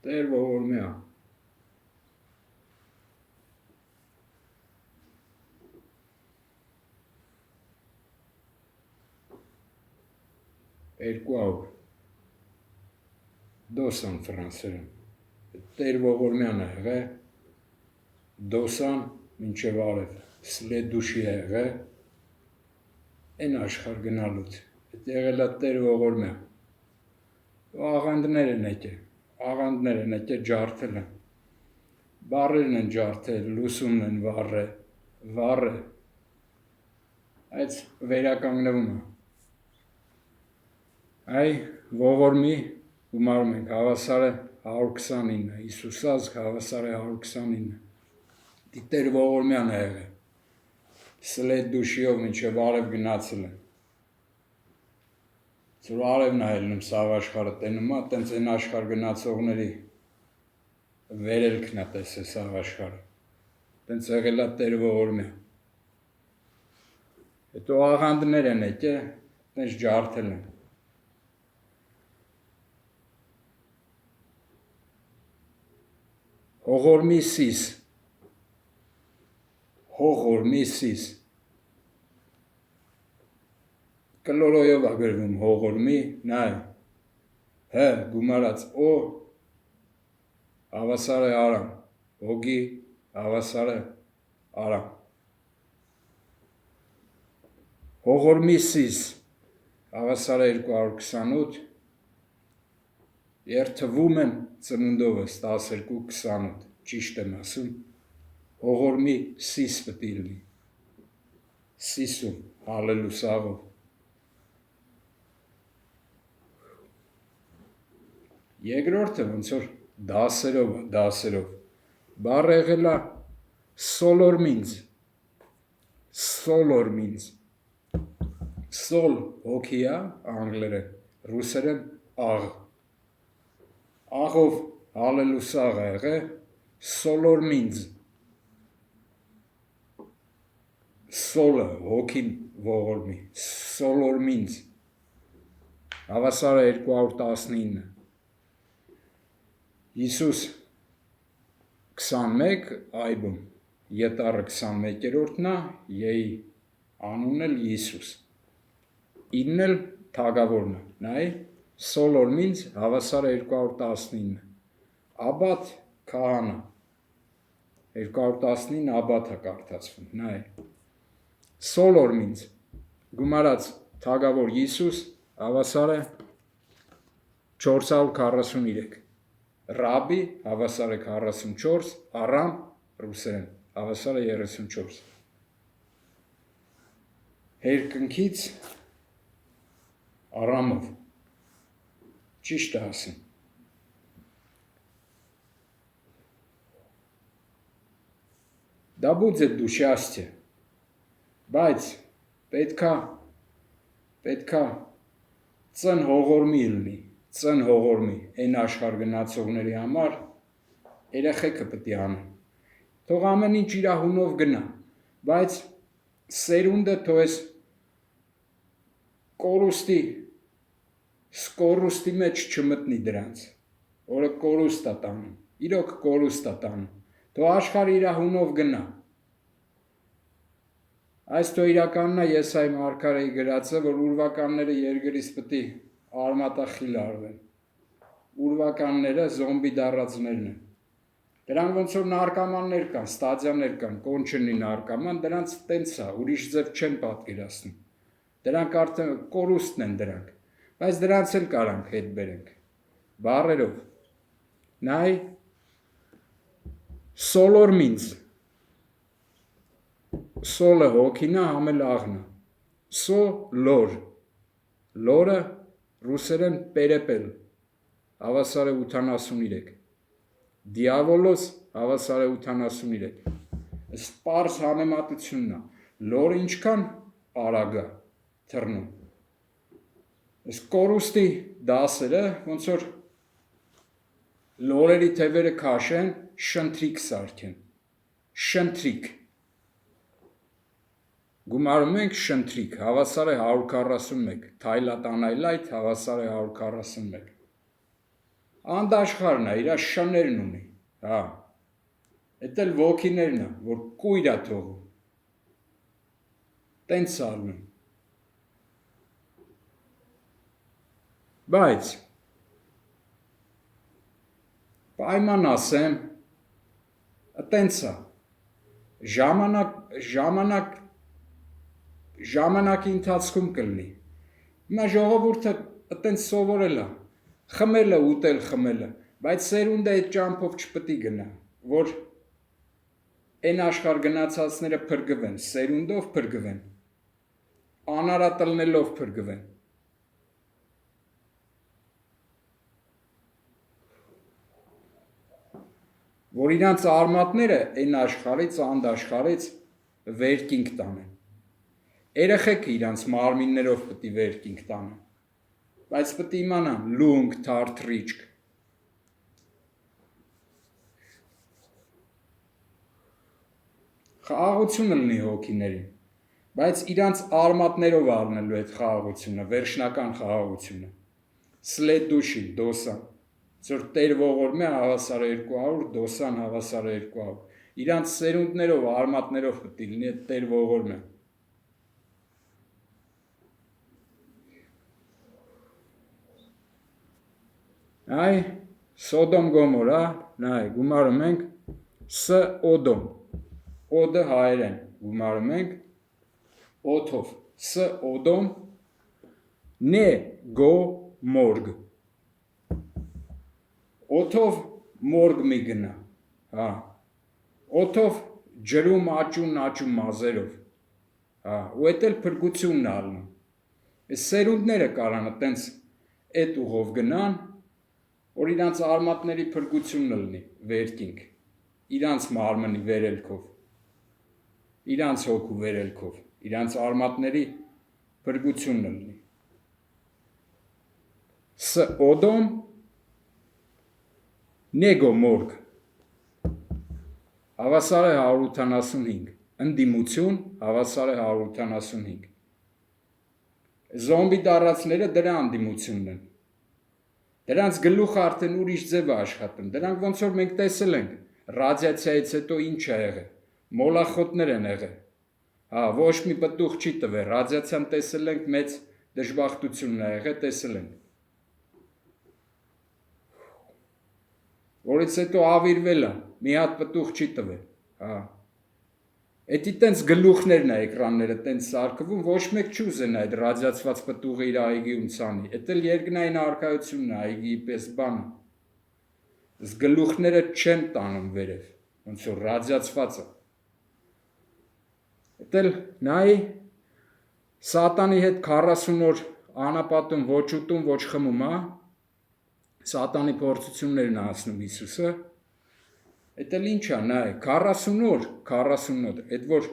Տեր ողորմյա։ Երկու դոսան ֆրանսերեն։ Տեր ողորմյան է եղե, դոսան մինչև արև, սլեդուշի է եղե, են աշխար գնալուց, էտ եղել է Տեր ողորմյա։ Աղանդներ են եկե ջարդել են, բարերն են ջարդել, լուսումն են վառը, այդ վերականգնվում է։ Այ ողորմի գումարում ենք, հավասար է 129, Հիսուս ազգ հավասար է 129, Տեր ողորմյան է եղել, սլետ դուշիով մինչև արև գնացել են, որ արևն է ելնում սաղ աշխարը տենում է, տենց են աշխար գնացողների վերելքն է տես է սաղ աշխարը, տենց եղել է Տեր ողորմյան, հետո աղանդներ են եկե, տենց ջարդել են, հողորմի սիս, կլորոյով է գրվում հողորմի, նայ, հ գումարած օ, հավասար է արամ, հոգի հավասար է արամ, հողորմի սիս, հավասար է 228, երթվում են ծնունդովս 12-28, ճիշտ եմ ասում, հողորմի սիս պտի լինի, սիսում, հալելուսաղով, երկրորդը ոնց որ դասերով, բառը եղել է սոլորմինձ, սոլ հոգի է անգլերեն, ռուսերեն աղ, աղով հալելուսաղ է եղել, սոլորմինձ, սոլը հոգին ողորմի, սոլորմինձ, հավասար է 219, Հիսուս 21 այբում, ետառը 21-րորդն է, եի անունն էլ Հիսուս, 9 էլ թագավորն է, նայ, սոլորմինձ հավասար է 219, աբատ քահանա, 219 աբատ է կարդացվում, նայ, սոլորմինձ, գումարած թագավոր Հիսուս, հավասար է 443, ռաբի, հավասար է 44, արամ, ռուսերեն, հավասար է 34, հերկնքից արամով, ճիշտ է ասում, դա բուձ է դու շյաստյը, բայց պետքա ծն հողորմի լինի, են աշխար գնացողների համար, երեխեքը պտի անեն, թող ամեն ինչ իր հունով գնա, բայց սերունդը թող ես սկորուստի մեջ չմտնի դրանց, որը կորուստ է տանում, իրոք կորուստ է տանում, թող աշխարհը իր հունով գնա, այս թո իրականն է Եսայի մարգարեի գրածը, որ ուրվականները երկրից պտի արմատախիլ արվեն, ուրվականները զոմբի դառածներն են, դրանք ոնց որ նարկամաններ կան, ստադիաներ կան, կոնչնի նարկաման, դրանց տենց է, ուրիշ ձև չեն պատկերացնում, դրանք արդեն կորուստն են դրանք, բայց դրանց էլ կարանք հետ բերենք, բառերով, նայ, սոլորմինձ, սոլը հոգինա, համել աղնա, սոլոր, լորը ռուսերեն պերեպել, հավասար է 83, դիավոլոս հավասար է 83, սպարս համեմատությունն է, լորը ինչքան արագ է թռնում, կորուստի դասերը, ոնց որ լորերի թևերը քաշեն, շնթրիկ սարքեն, շնթրիկ, գումարում ենք շնթրիկ, հավասար է 141, թայլատանայլայթ հավասար է 141, անդաշխարն է, իր շներն ունի, հա, էդ էլ ոգիներն է, որ կույր է թողում, տենց ալնում, բայց, պայման ասեմ, տենց է, ժամանակի ընթացքում կլնի, հիմա ժողովուրդը տենց սովորել է, խմելը, ուտել խմելը, բայց սերունդը այդ ճամփով չպետք է գնա, որ այն աշխարհ գնացածները փրկվեն, սերունդով փրկվեն, անարատլնելով փրկվեն։ Որ իրանց արմատները այն աշխարհից, անդաշխարհից վերքինք տանեն։ Երեխեքը իրանց մարմիններով պետք է վերքինք տանեն, բայց պետք է իմանան լունգ, թարթրիճք։ Խաղաղություն լինի հոգիներին, բայց իրանց արմատներով առնելու այդ խաղաղությունը, վերջնական խաղաղությունը։ Սլեդ դուշին, դոսան, որ տեր ողորմե հավասար 200, դոսան հավասար 200։ Իրանց սերունդներով, արմատներով պետք է լինի այդ տեր ողորմե։ Այ Սոդոմ Գոմորա, նայ, գումարում ենք Ս Օդոմ, Օդը հայերեն, գումարում ենք օթով, Ս Օդոմ, Ն Գո Մորգ, օթով մորգ մի գնա, հա, օթով ջրում աճում մազերով, հա, ու էդ էլ փրկությունն ալնում, այս սերունդները կարան տենց էդ ուղով գնան, որ իրանց արմատների փրկությունն լինի, վերքինք, իրանց մարմնի վերելքով, իրանց հոգու վերելքով, իրանց արմատների փրկությունն լինի։ Ս Օդոմ, Նեգո մորգ, հավասար է 185, ընդդիմություն հավասար է 185, զոմբի դարածները դրա ընդդիմությունն են, դրանց գլուխը արդեն ուրիշ ձև է աշխատում, դրանք ոնց որ մենք տեսել ենք, ռադիացիայից հետո ինչ է եղել, մոլախոտներ են եղել, հա, ոչ մի պտուղ չի տվել, ռադիացիան տեսել ենք, մեծ դժբախտությունն է եղել, տեսել ենք, որից հետո ավիրվել է, մի հատ պտուղ չի տվել, հա, էդի տենց գլուխներն է էկրանները տենց սարկվում, ոչ մեկ չուզենա այդ ռադիացված պտուղը իր այգիում ցանի, էդ էլ երկնային արքայությունն է, այգիի պես բանը, ըս գլուխները չեն տանում վերև, ոնց որ ռադիացվածը, էդ էլ նայի, սատանի հետ 40 օր անապատում ոչ ուտում, ոչ խմում, հա, սատանի փորձություններն է ասնում Հիսուսը, էդ էլ ինչ է, նայ, 40 օր, էդ որ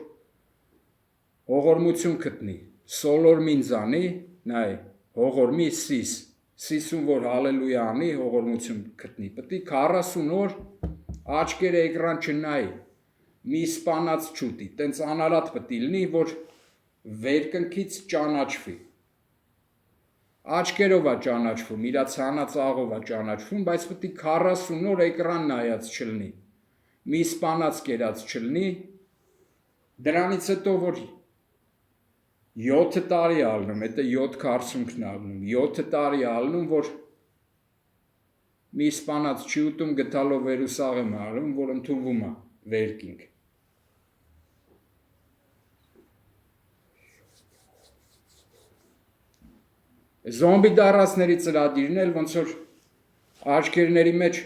հողորմություն գտնի, սոլորմին զանի, նայ, հողորմի սիսում որ հալելույա անի, հողորմություն գտնի, պետք է 40 օր աչքերը էկրան չնայի, մի սպանած չուտի, տենց անարատ պետք է լինի, որ վերկնքից ճանաչվի, աչքերով է ճանաչվում, իրա ցանած աղով է ճանաչվում, բայց պետք է 40 օր էկրան նայած չլինի, մի սպանած կերած չլինի, դրանից հետո որ 7 տարի ալնում, էդ է 7 քարսունքն ալնում, 7 տարի ալնում, որ մի սպանած չի ուտում, գտալով վերուսաղ եմ ալում, որ ընդունվում է վերքինք։ Զոմբի դարածների ծրադիրն էլ ոնց որ աչքերների մեջ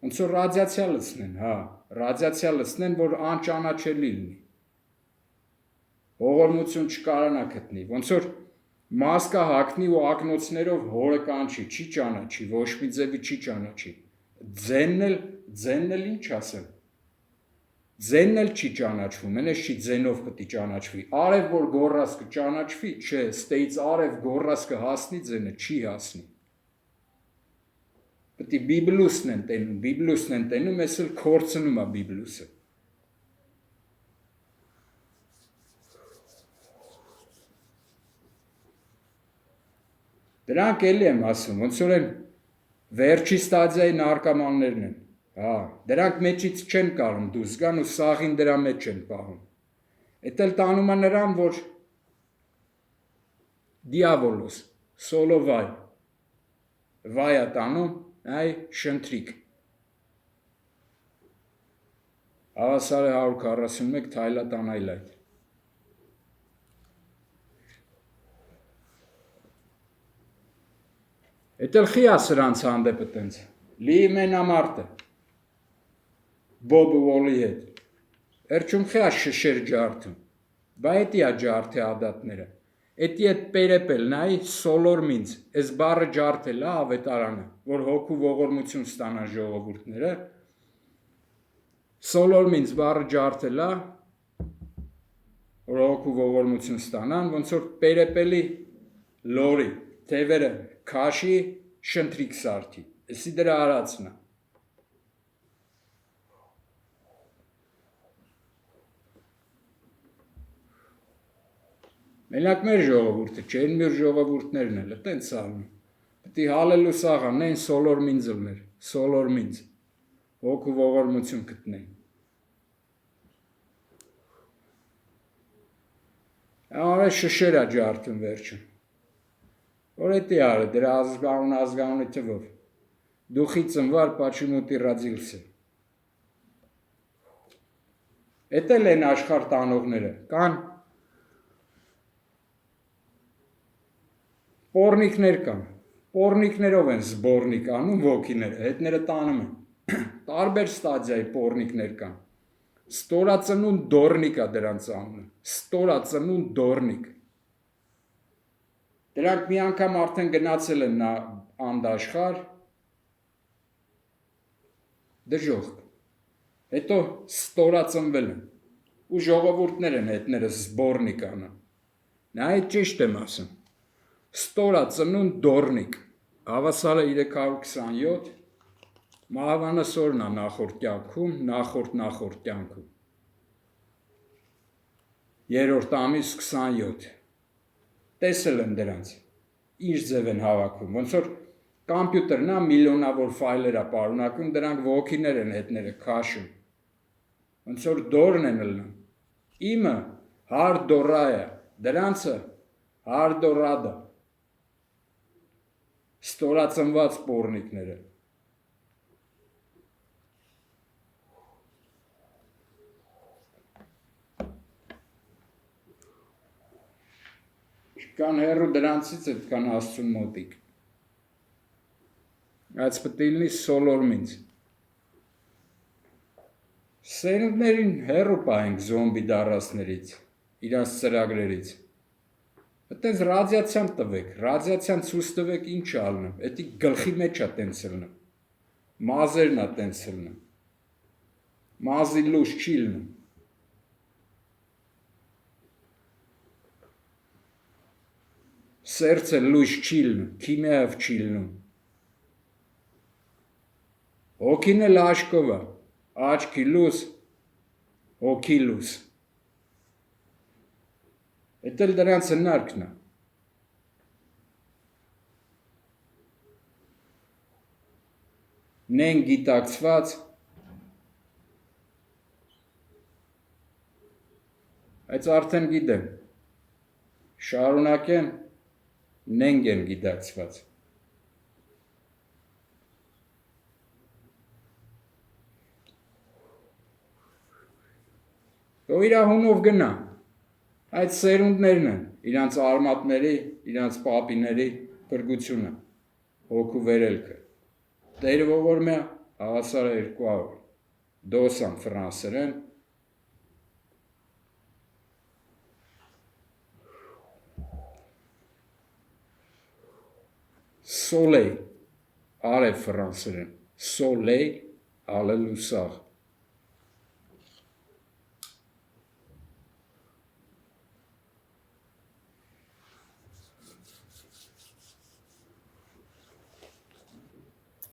ոնց որ ռադիացիա լցնեն, հա, ռադիացիա լցնեն, որ անճանաչելի լինի, հողորմություն չկարանա գտնի, ոնց որ մասկա հագնի ու ակնոցներով հորը կանչի, չի ճանաչի, ոչ մի ձևի չի ճանաչի, ձենն էլ ինչ ասեմ, ձենն էլ չի ճանաչվում, են ես չի ձենով պետք է ճանաչվի, արև որ գորրաս կճանաչվի, չէ, ստեից արև գորրաս կհասնի ձենը, չի հասնի, պետք է բիբլուսն են տենում, ես էլ կորցնում է բիբլուսը, դրանք էլի եմ ասում, ոնց որ են Վերջի ստադիայի նարկոմաններն են։ Հա, դրանք մեջից չեն կարում դուրս գան ու սաղին դրա մեջ են պահում։ Էդ էլ տանում է նրան, որ դիավոլոս, սոլո վայ։ Վայ է տանում, այ շնթրիկ։ Հավասար է 141 թայլատան այլ այդ։ Էդ էլ խի է սրանց հանդեպը տենց։ Լի մենամարտ է։ Բոբը Վոլի հետ։ Էրջում խի է շշեր ջարդում։ Բա էտի է ջարդի ադատները։ Էտի էտ պերեպել նայ սոլոր մինց, այս բառը ջարդել է ավետարանը, որ հոգու ողորմություն ստանան ժողովուրդները։ Սոլոր մինց բառը ջարդել է, որ հոգու ողորմություն ստանան, ոնց որ պերեպելի լորի, թևերը քաշի, շնթրիկ սարքի, էսի դրա արածն է։ Մենակ մեր ժողովուրդը, չեն մեր ժողովուրդներն էլ, տենց անում։ Պետք է հալելու սաղան, նեն սոլոր մինձլներ, սոլոր մինձ, հոգու ողորմություն գտնեն։ Ամեն շշեր է ջարդում վերջում։ Որ էտի արը, դրա ազգանունի թվով։ Դուխի ծնվար, почему ты родился։ Էդ էլ են աշխարհ տանողները, կան Պորնիկներ կան, պորնիկներով են զբորնիկ անում ոգիները, հետները տանում են, տարբեր ստադիայի պորնիկներ կան, ստորածնուն դորնիկ է դրանց անունը, ստորածնուն դորնիկ, դրանք մի անգամ արդեն գնացել են անդաշխար, դժողք, հետո ստորածնվել են, ու ժողովուրդներ են հետները զբորնիկ անում, նա այդ ճիշտ եմ ասում, ստորածնուն դորնիկ, հավասարը 327, մահվանասորն է նախորդ կյանքում, երորդ ամիս 27, տեսել են դրանց, ինչ ձև են հավաքում, ոնց որ կամպյուտերն է միլիոնավոր ֆայլեր է պարունակում, դրանք ոգիներ են հետները քաշում, ոնց որ դորն են ելնում, իմը հարդորա է, դրանցը հարդորադա, ստորածնված պորնիկները։ Կան հեռու դրանցից էդ կան աստծուն մոտիկ։ Այս պետք է լինի սոլոր մինց։ Սերունդներին հեռու պահենք զոմբի դարասներից, իրանց ծրագրերից։ Այդտենց ռադիացիան տվեք, ռադիացիան ցույց տվեք ինչ է ալնում, էդի գլխի մեջ է տենց ելնում, մազերն է տենց ելնում, մազի լույս չի ելնում, սերցը լույս չի ելնում, քիմիայով չի ելնում, հոգին էլ աշկով է, աչքի լույս, հոգի լույս, էդ էլ դրանց հնարքն է, նեն գիտակցված, այս արդեն գիտեմ, շարունակեմ, նենք եմ գիտակցված, Դո իրա հունով գնա, այդ սերունդներն են, իրանց արմատների, իրանց պապիների կրգությունը, հոգու վերելքը, Տեր ողորմյա, հավասար է 200, դոսան ֆրանսերեն, Սոլեյ, արև ֆրանսերեն, Սոլեյ, ալելուսաղ,